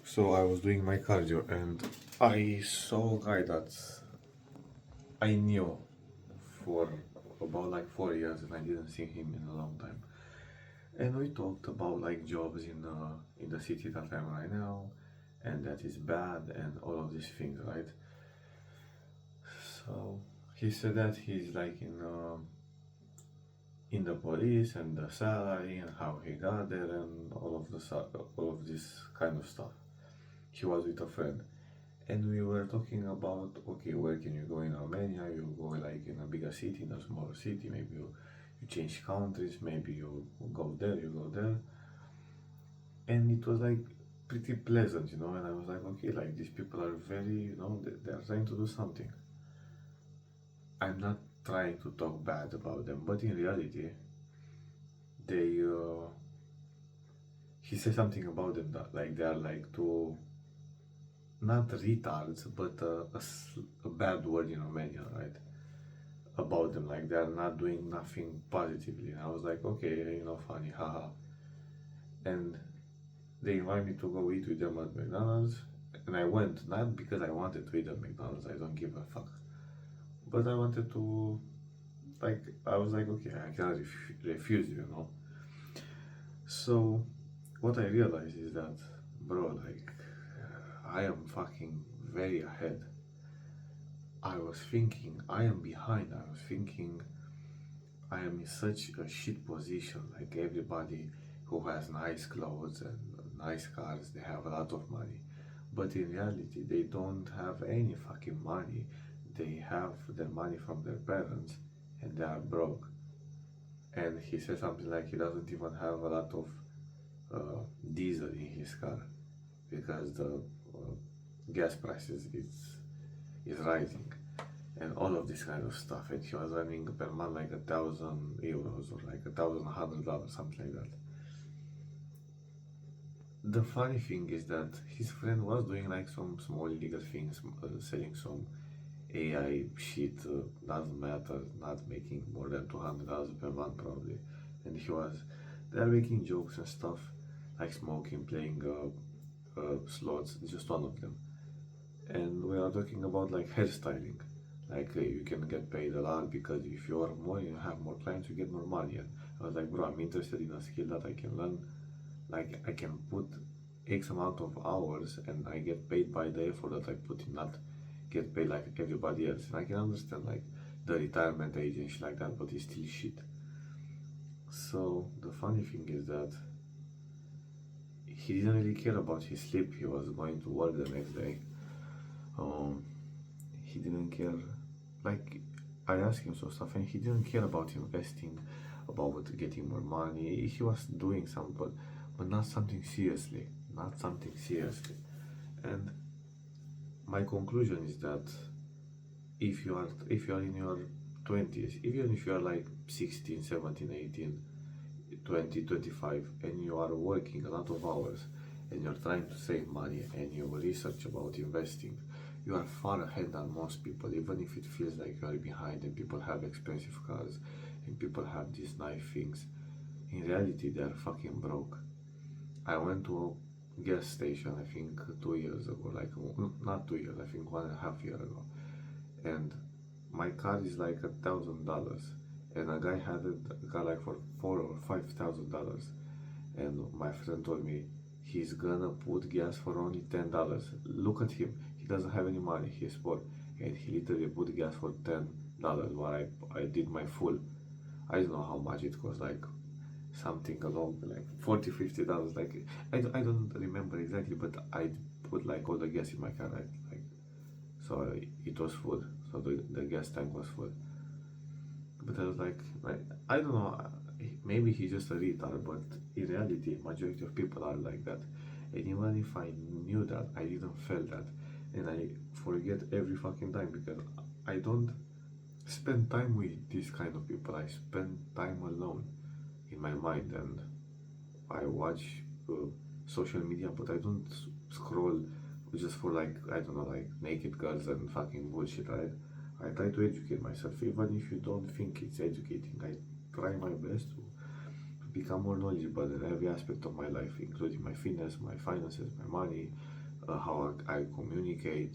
So I was doing my cardio and I saw a guy that I knew for about like 4 years and I didn't see him in a long time. And we talked about like jobs in the city that I'm right now, and that is bad and all of these things, right? So he said that he's like in the police and the salary and how he got there and all of this kind of stuff. He was with a friend and we were talking about, okay, where can you go in Romania? You go like in a bigger city, in a smaller city, maybe you change countries, maybe you go there, you go there. And it was like pretty pleasant, and I was like, okay, like these people are very, they are trying to do something. I'm not trying to talk bad about them, but in reality, they, he said something about them that like they are like two, not retards, but a bad word in Romania, right? About them, like they are not doing nothing positively. And I was like, okay, funny, haha. And they invited me to go eat with them at McDonald's, and I went not because I wanted to eat at McDonald's. I don't give a fuck, but I wanted to, like, I was like, okay, I cannot refuse. So what I realized is that, bro, like, I am fucking very ahead. I was thinking I am behind. I was thinking I am in such a shit position. Like everybody who has nice clothes and nice cars, they have a lot of money. But in reality, they don't have any fucking money. They have their money from their parents and they are broke. And he said something like he doesn't even have a lot of diesel in his car because the gas prices is rising and all of this kind of stuff. And he was earning per month like €1,000 or like $1,100, something like that. The funny thing is that his friend was doing like some small illegal things, selling some AI shit, doesn't matter, not making more than $200 per month probably. And they are making jokes and stuff, like smoking, playing slots, just one of them. And we are talking about like hairstyling. Like you can get paid a lot because if you are more, you have more clients, you get more money. And I was like, bro, I'm interested in a skill that I can learn. Like I can put X amount of hours and I get paid by the effort that I put in, not get paid like everybody else. And I can understand like the retirement age and shit like that, but it's still shit. So the funny thing is that he didn't really care about his sleep. He was going to work the next day. He didn't care. Like I asked him some stuff, and he didn't care about investing, about getting more money. He was doing some, but not something seriously, not something seriously. And my conclusion is that if you are in your 20s, even if you are like 16, 17, 18, 20, 25, and you are working a lot of hours and you're trying to save money and you research about investing, you are far ahead than most people, even if it feels like you are behind and people have expensive cars and people have these nice things. In reality, they are fucking broke. I went to a gas station, I think 2 years ago, like not 2 years, I think 1.5 years ago, and my car is like $1,000, and a guy had a car like for $4,000 or $5,000, and my friend told me he's gonna put gas for only $10. Look at him, he doesn't have any money, he's poor, and he literally put gas for $10 while I did my full. I don't know how much it cost, like something along like $40, $50. Like I don't remember exactly, but I put like all the gas in my car, right? Like so it was full, so the gas tank was full. But I was like I don't know, maybe he's just a retard, but in reality majority of people are like that. And even if I knew that, I didn't feel that, and I forget every fucking time because I don't spend time with these kind of people. I spend time alone in my mind, and I watch social media, but I don't scroll just for like, I don't know, like naked girls and fucking bullshit, right? I try to educate myself, even if you don't think it's educating. I try my best to become more knowledgeable in every aspect of my life, including my fitness, my finances, my money, how I communicate,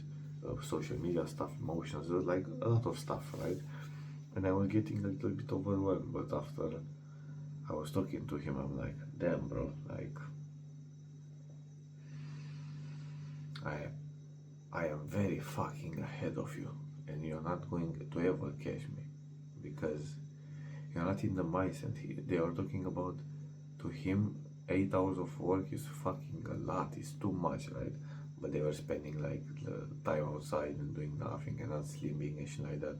social media stuff, emotions, like a lot of stuff, right? And I was getting a little bit overwhelmed, but after I was talking to him, I'm like, damn, bro, like, I I am very fucking ahead of you, and you're not going to ever catch me because you're not in the mindset. They are talking about, to him, 8 hours of work is fucking a lot, it's too much, right? But they were spending like the time outside and doing nothing and not sleeping and shit like that.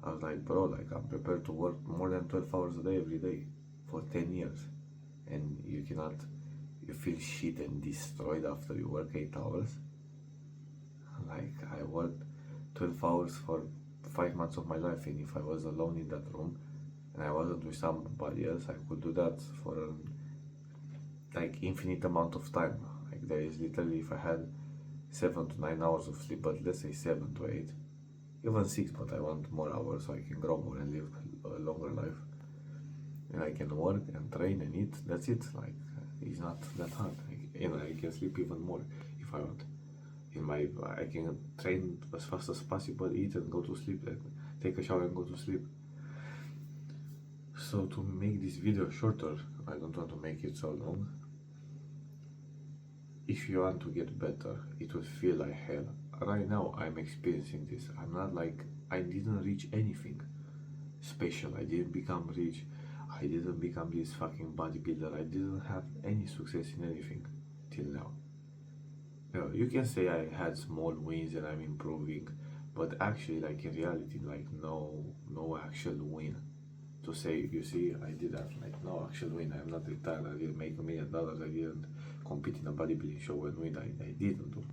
I was like, bro, like I'm prepared to work more than 12 hours a day every day for 10 years, and you cannot, you feel shit and destroyed after you work 8 hours. Like I worked 12 hours for 5 months of my life, and if I was alone in that room and I wasn't with somebody else, I could do that for like infinite amount of time. Like there is literally, if I had 7 to 9 hours of sleep, but let's say 7 to 8, even 6, but I want more hours so I can grow more and live a longer life. And I can work and train and eat. That's it. Like it's not that hard. And I can sleep even more if I want. I can train as fast as possible, eat and go to sleep, and take a shower and go to sleep. So to make this video shorter, I don't want to make it so long. If you want to get better, it will feel like hell. Right now I'm experiencing this. I'm not like, I didn't reach anything special. I didn't become rich. I didn't become this fucking bodybuilder. I didn't have any success in anything till now. You can say I had small wins and I'm improving, but actually, like in reality, like no actual win to say, you see, I did that. Like no actual win. I'm not retired. I didn't make $1 million. I didn't compete in a bodybuilding show and win. I didn't do.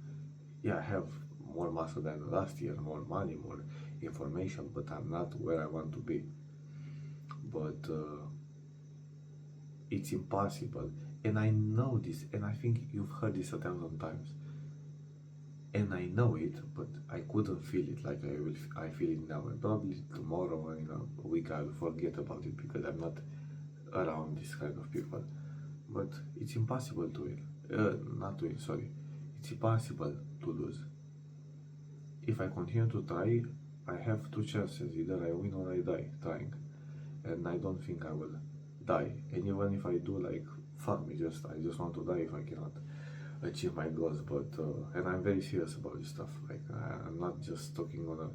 Yeah, I have more muscle than last year, more money, more information, but I'm not where I want to be. But it's impossible, and I know this, and I think you've heard this 1,000 times. And I know it, but I couldn't feel it like I feel it now. And probably tomorrow or in a week I'll forget about it because I'm not around this kind of people. But it's impossible to win. Not to win, sorry. It's impossible to lose. If I continue to try, I have two chances. Either I win or I die trying. And I don't think I will die. And even if I do, like, fuck me, I just want to die if I cannot achieve my goals. But and I'm very serious about this stuff. Like I'm not just talking on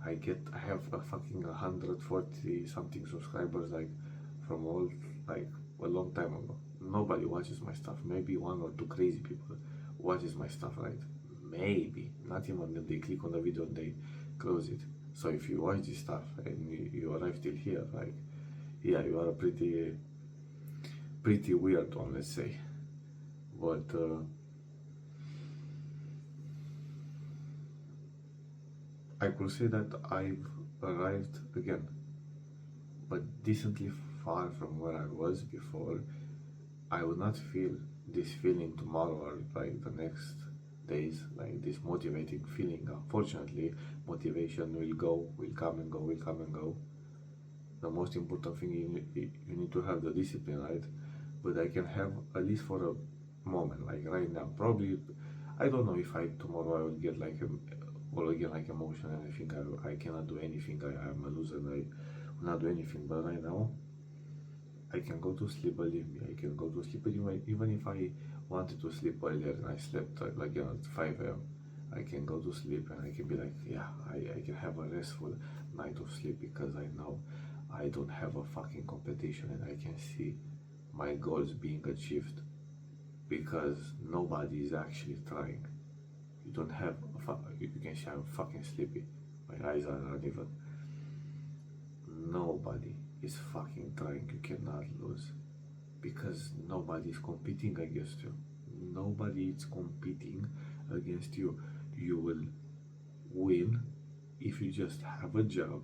I have a fucking 140 something subscribers, like from all, like a long time ago. Nobody watches my stuff. Maybe one or two crazy people watches my stuff, right? Maybe not even if they click on the video and they close it. So if you watch this stuff and you arrive till here, like, yeah, you are a pretty weird one, let's say. But I could say that I've arrived again, but decently far from where I was before. I will not feel this feeling tomorrow or like the next days, like this motivating feeling. Unfortunately, motivation will come and go, will come and go. The most important thing, you need to have the discipline, right? But I can have, at least for a moment, like right now, probably, I don't know if tomorrow I will get like or again like emotion and I think I cannot do anything, I'm a loser and I will not do anything. But right now I can go to sleep, believe me, I can go to sleep. Even if I wanted to sleep earlier and I slept like at 5 a.m, I can go to sleep and I can be like, yeah, I can have a restful night of sleep because I know I don't have a fucking competition and I can see my goals being achieved because nobody is actually trying. You don't have you can say I'm fucking sleepy, my eyes are not even. Nobody is fucking trying. You cannot lose because nobody is competing against you. Nobody is competing against you. You will win if you just have a job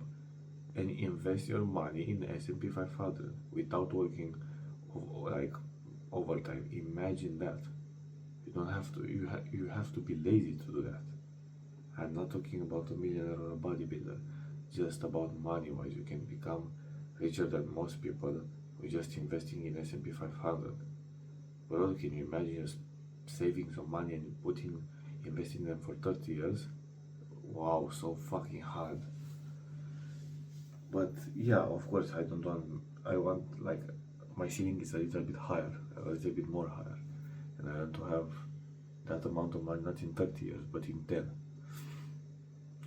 and invest your money in the S&P 500 without working like overtime. Imagine that. You don't have to. You have to be lazy to do that. I'm not talking about a millionaire or a bodybuilder. Just about money-wise, you can become richer than most people with just investing in S&P 500. But can you imagine just saving some money and putting invest in them for 30 years. Wow, so fucking hard. But yeah, of course, I want like my ceiling is a little bit higher, a little bit more higher, and I want to have that amount of money not in 30 years but in 10,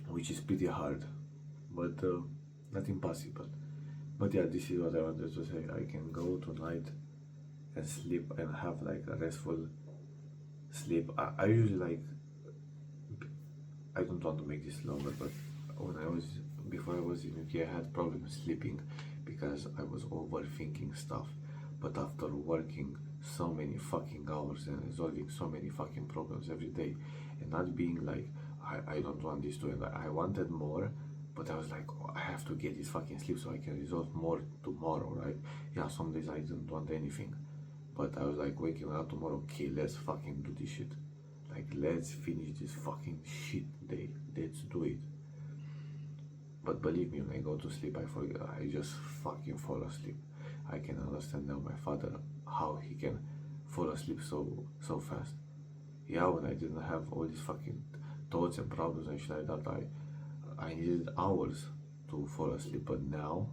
which is pretty hard, but not impossible. But yeah, this is what I wanted to say. I can go tonight and sleep and have like a restful sleep. I usually like, I don't want to make this longer, but before I was in UK, I had problems sleeping because I was overthinking stuff. But after working so many fucking hours and resolving so many fucking problems every day, and not being like, I don't want this to end. I wanted more, but I was like, oh, I have to get this fucking sleep so I can resolve more tomorrow, right? Yeah, some days I didn't want anything, but I was like waking up tomorrow, okay, let's fucking do this shit. Like, let's finish this fucking shit day. Let's do it. But believe me, when I go to sleep, I forget. I just fucking fall asleep. I can understand now my father, how he can fall asleep so fast. Yeah, when I didn't have all these fucking thoughts and problems and shit like that, I needed hours to fall asleep. But now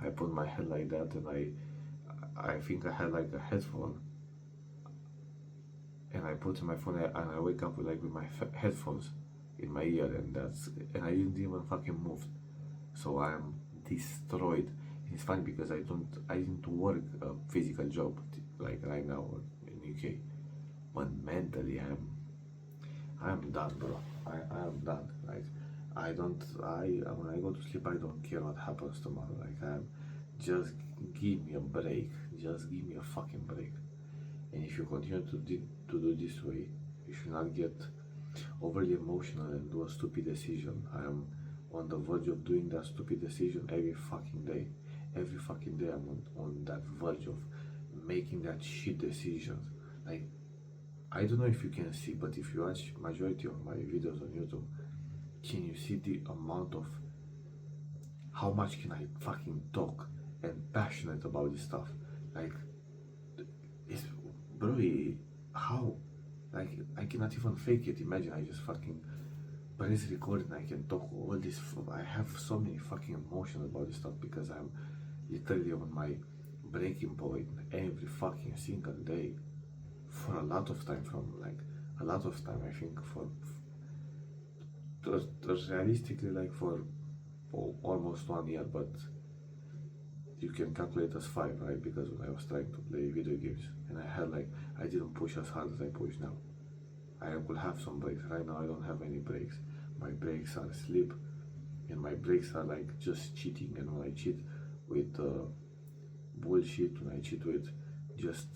I put my head like that, and I think I had like a headphone, and I put in my phone, and I wake up with my headphones in my ear, and I didn't even fucking move. So I'm destroyed. It's funny because I didn't work a physical job like right now in UK, but mentally I'm done, bro. I'm done. Like, when I go to sleep, I don't care what happens tomorrow. Like, just give me a break. Just give me a fucking break. And if you continue to do this way, you should not get overly emotional and do a stupid decision. I am on the verge of doing that stupid decision every fucking day. Every fucking day I'm on that verge of making that shit decisions. Like, I don't know if you can see, but if you watch majority of my videos on YouTube, can you see the amount of how much can I fucking talk and passionate about this stuff? Like, it's, bro, how, like, I cannot even fake it. Imagine I just fucking press record and I can talk all this. I have so many fucking emotions about this stuff because I'm literally on my breaking point every fucking single day for a lot of time. I think realistically, like, for almost 1 year, but you can calculate as 5, right? Because when I was trying to play video games, and I didn't push as hard as I push now. I could have some breaks. Right now I don't have any breaks. My breaks are sleep, and my breaks are like just cheating. And when I cheat with bullshit, when I cheat with just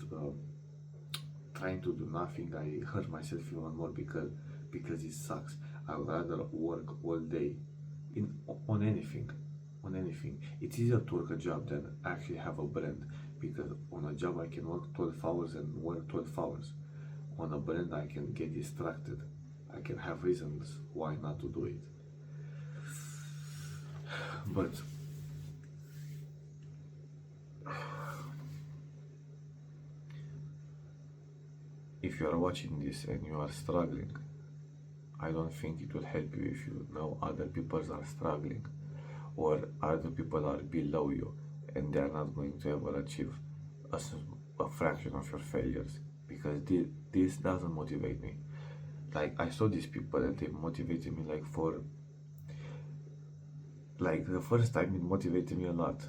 trying to do nothing, I hurt myself even more because it sucks. I would rather work all day on anything. It's easier to work a job than actually have a brand, because on a job I can work 12 hours and work 12 hours. On a brand I can get distracted. I can have reasons why not to do it. But if you are watching this and you are struggling, I don't think it will help you if you know other people are struggling, or other people are below you and they are not going to ever achieve a fraction of your failures, because this doesn't motivate me. Like, I saw these people and they motivated me, like the first time it motivated me a lot,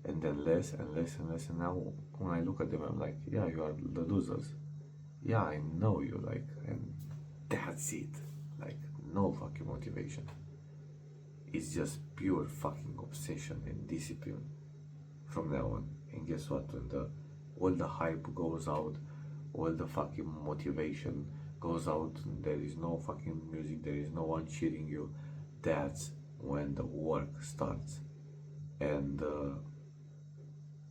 and then less and less and less, and now when I look at them I'm like, yeah, you are the losers. Yeah, I know you, like, and that's it. Like, no fucking motivation. It's just pure fucking obsession and discipline from now on. And guess what? When all the hype goes out, all the fucking motivation goes out, there is no fucking music, there is no one cheering you, that's when the work starts. And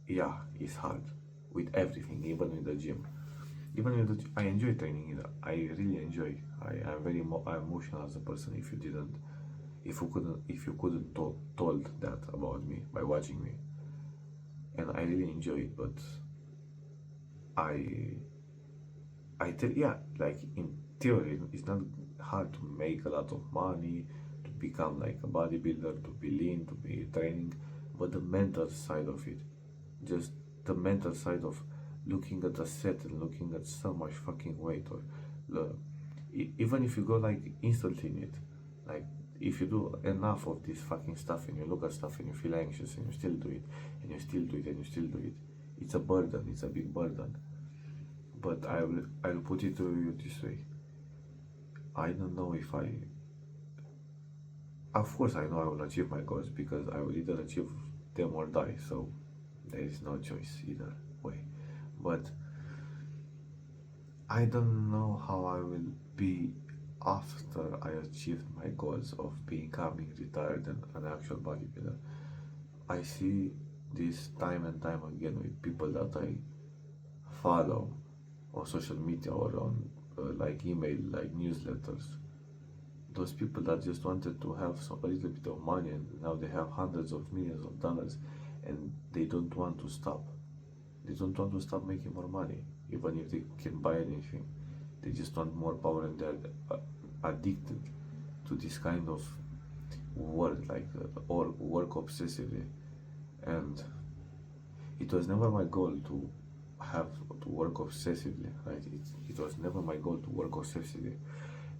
yeah, it's hard with everything, even with the gym. I enjoy training. I really enjoy. I'm very emotional as a person. If you couldn't told that about me by watching me, and I really enjoy it. But yeah, like in theory. It's not hard to make a lot of money, to become like a bodybuilder, to be lean, to be training, but the mental side of it, just the mental side of looking at a set and looking at so much fucking weight, or even if you go like instantly in it, like if you do enough of this fucking stuff and you look at stuff and you feel anxious and you still do it and you still do it and you still do it, it's a burden, it's a big burden. But I'll put it to you this way. I don't know if I, of course I know I will achieve my goals because I will either achieve them or die, so there is no choice either way. But I don't know how I will be after I achieved my goals of becoming retired and an actual bodybuilder. I see this time and time again with people that I follow on social media or on like email, like newsletters. Those people that just wanted to have a little bit of money and now they have hundreds of millions of dollars and they don't want to stop. They don't want to stop making more money, even if they can buy anything. They just want more power and they're addicted to this kind of work, like or work obsessively. And it was never my goal to have to work obsessively, right? It was never my goal to work obsessively,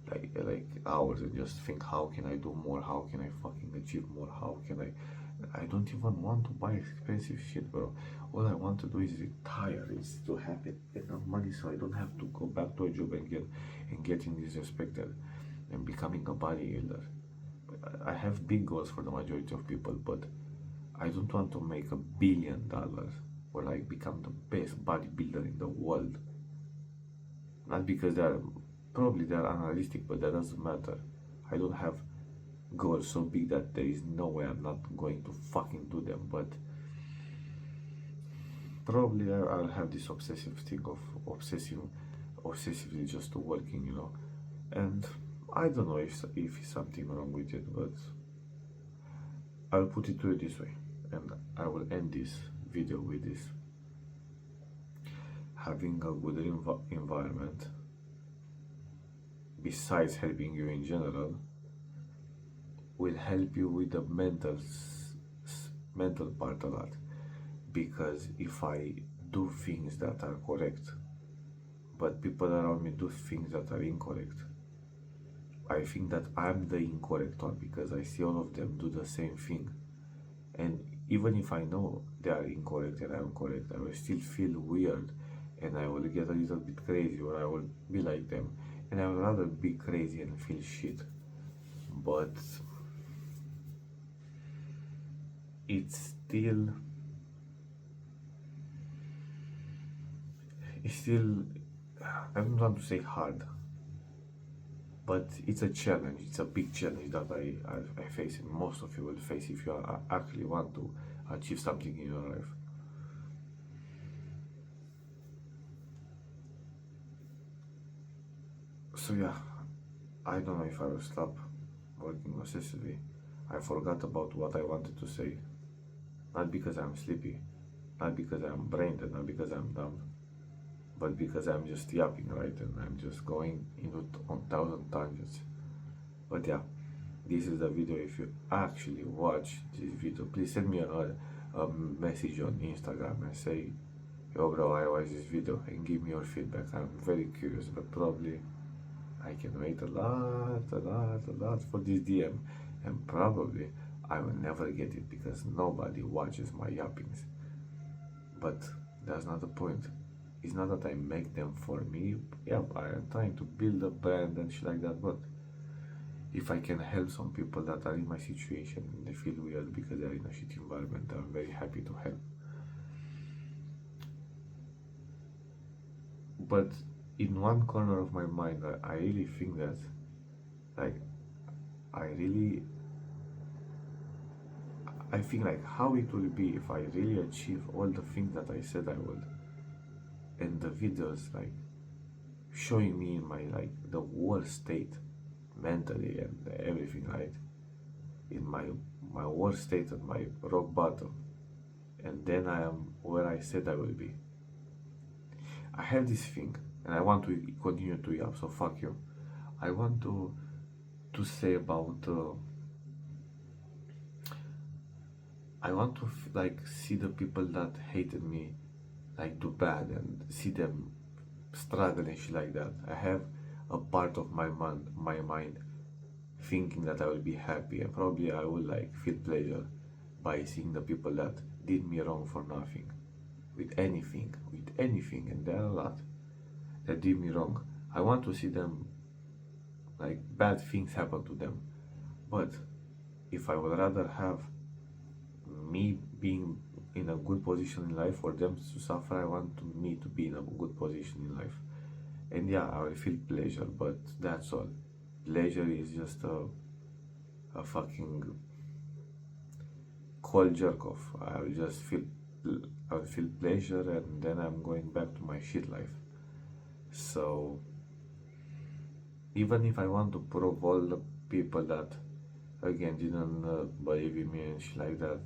like hours and just think how can I do more, how can I fucking achieve more, how can I don't even want to buy expensive shit, bro. All I want to do is retire, is to have enough money so I don't have to go back to a job and getting disrespected and becoming a bodybuilder. I have big goals for the majority of people, but I don't want to make $1 billion or like become the best bodybuilder in the world. Not because they're unrealistic, but that doesn't matter. I don't have goals so big that there is no way I'm not going to fucking do them, but probably I'll have this obsessive thing of obsessively just working, and I don't know if it's something wrong with it, but I'll put it to you this way, and I will end this video with this. Having a good environment, besides helping you in general, will help you with the mental part a lot. Because if I do things that are correct, but people around me do things that are incorrect, I think that I'm the incorrect one because I see all of them do the same thing. And even if I know they are incorrect and I'm correct, I will still feel weird and I will get a little bit crazy, or I will be like them. And I would rather be crazy and feel shit. But it's still, I don't want to say hard, but it's a challenge. It's a big challenge that I face, and most of you will face if you actually want to achieve something in your life. So yeah, I don't know if I will stop working obsessively. I forgot about what I wanted to say. Not because I'm sleepy, not because I'm brain dead, not because I'm dumb, but because I'm just yapping, right? And I'm just going into on 1,000 tangents. But yeah, this is the video. If you actually watch this video, please send me a message on Instagram and say, yo bro, I watched this video, and give me your feedback. I'm very curious, but probably I can wait a lot for this DM, and probably I will never get it because nobody watches my yappings. But that's not the point. It's not that I make them for me. Yeah, I am trying to build a brand and shit like that, but if I can help some people that are in my situation and they feel weird because they're in a shit environment, I'm very happy to help. But in one corner of my mind, I really think that, like, I think like how it will be if I really achieve all the things that I said I would, and the videos like showing me in my like the worst state mentally and everything, right? In my worst state at my rock bottom, and then I am where I said I will be. I have this thing and I want to continue to yap, so fuck you. I want to say about I want to like see the people that hated me like do bad and see them struggle and shit like that. I have a part of my mind thinking that I will be happy, and probably I will like feel pleasure by seeing the people that did me wrong for nothing, with anything, and there are a lot that did me wrong. I want to see them like bad things happen to them, but if I would rather have me being in a good position in life for them to suffer, I want me to be in a good position in life. And yeah, I will feel pleasure, but that's all. Pleasure is just a fucking cold jerk off. I will feel pleasure, and then I'm going back to my shit life. So even if I want to prove all the people that again didn't believe in me and shit like that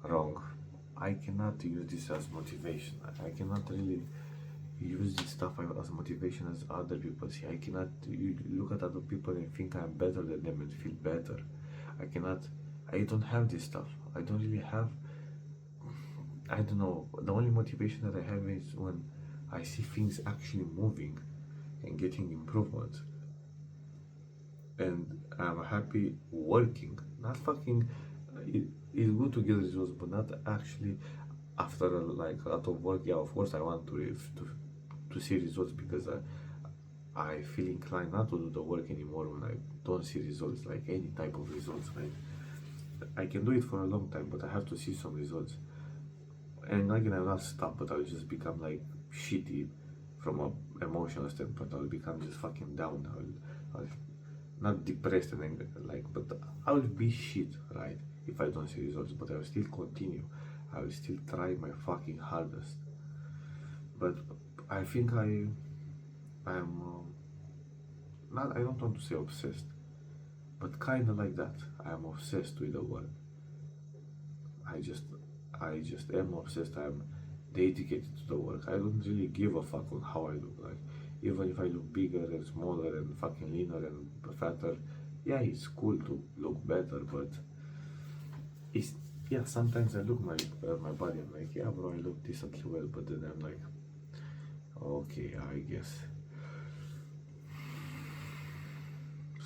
wrong, I cannot use this as motivation. I cannot really use this stuff as motivation as other people see. I cannot look at other people and think I'm better than them and feel better. I don't have this stuff. I don't really have, I don't know, the only motivation that I have is when I see things actually moving and getting improvement. And I'm happy working, not fucking, it's good to get results, but not actually after like a lot of work. Yeah, of course I want to see results because I feel inclined not to do the work anymore when I don't see results, like any type of results, right? I can do it for a long time, but I have to see some results. And again, I will not stop, but I'll just become like shitty from a emotional standpoint. I'll become just fucking down. I'll not depressed and angry, like, but I will be shit, right? If I don't see results, but I will still continue. I will still try my fucking hardest. But I think I am not. I don't want to say obsessed, but kind of like that. I am obsessed with the work. I just I just am obsessed. I'm dedicated to the work. I don't really give a fuck on how I look like. Even if I look bigger and smaller and fucking leaner and fatter, yeah, it's cool to look better, but it's yeah. Sometimes I look my body. I'm like, yeah, bro, I look decently well, but then I'm like, okay, I guess.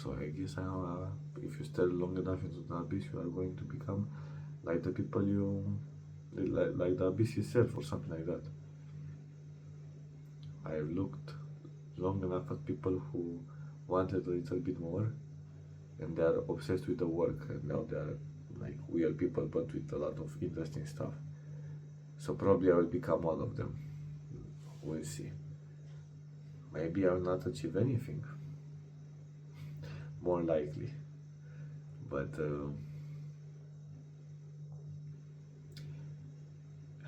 So I guess if you stay long enough into the abyss, you are going to become like the people like the abyss itself or something like that. I've looked long enough at people who wanted a little bit more, and they are obsessed with the work, and now they are like weird people, but with a lot of interesting stuff. So probably I will become one of them. We'll see. Maybe I will not achieve anything. More likely, but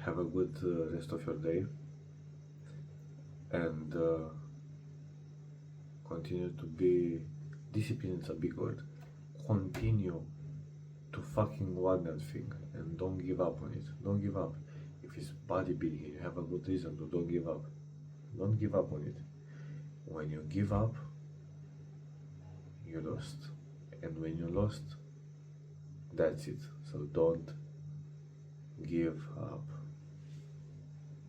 have a good rest of your day, and continue to be discipline is a big word. Continue to fucking want that thing and don't give up on it. Don't give up. If it's bodybuilding and you have a good reason to, don't give up. Don't give up on it. When you give up, you lost. And when you lost, that's it. So don't give up.